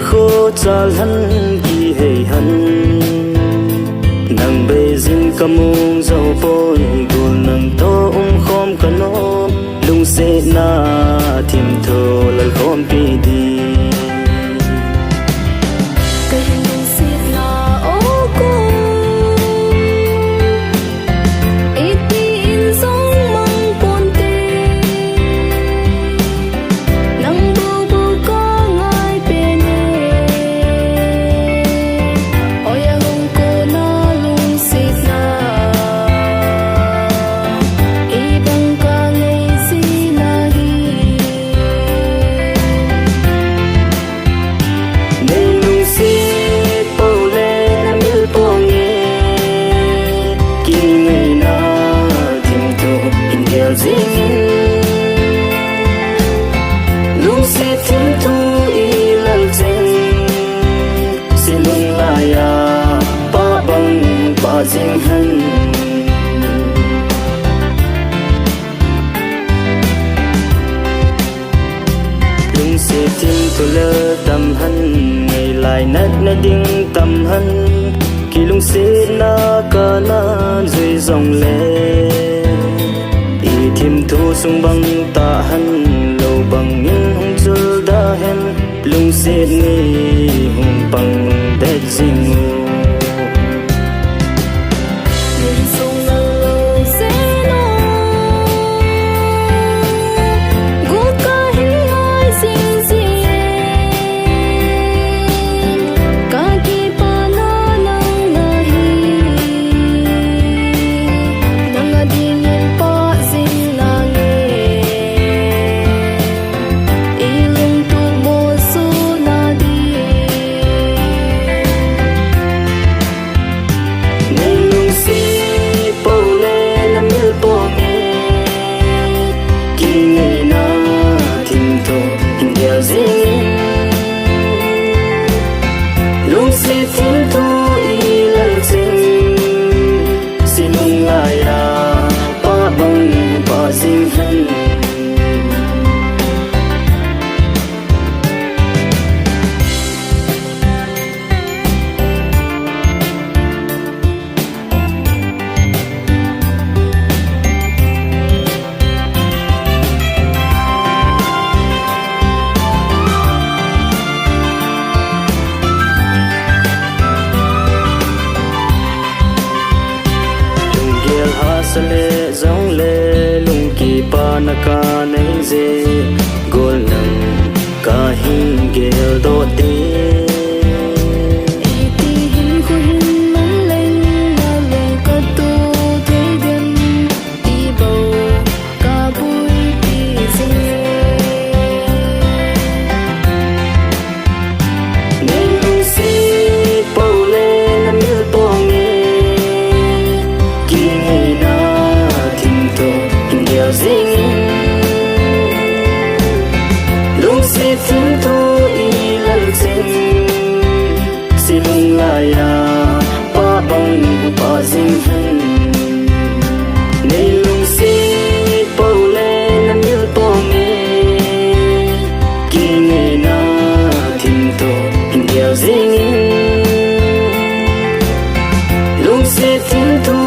khô cha lăn kỳ hệ hân nàng bê dinh cầm mông dầu bôi gồm nàng to khom cả nó lung sẽ na thiềm thô lần khom pi đi lung sẽ thiên thu y lần chân sẽ lung lại ba bằng ba riêng hân lung sẽ thiên thu lơ tâm hân ngày lại nát na đinh tâm hân kỳ lung sẽ na ca na dưới dòng lệ thiêm thu sung băng ta hân lâu bằng những hung chul đã hen lung sẽ nghi hung bằng đẹp dinh ngô lung sẽ thiên thu y lần chân sẽ lung lại ba bằng ba riêng hân sale zong le lung ki pa na ka nei je gol nang ka hin gel do te lung sẽ thiên thu y lần chân sẽ lung lại ba bằng ba riêng hân này lung sẽ bầu lên nắm yêu bầu nghe kỳ ngày na thiên thu hình điệu riêng lung sẽ thiên thu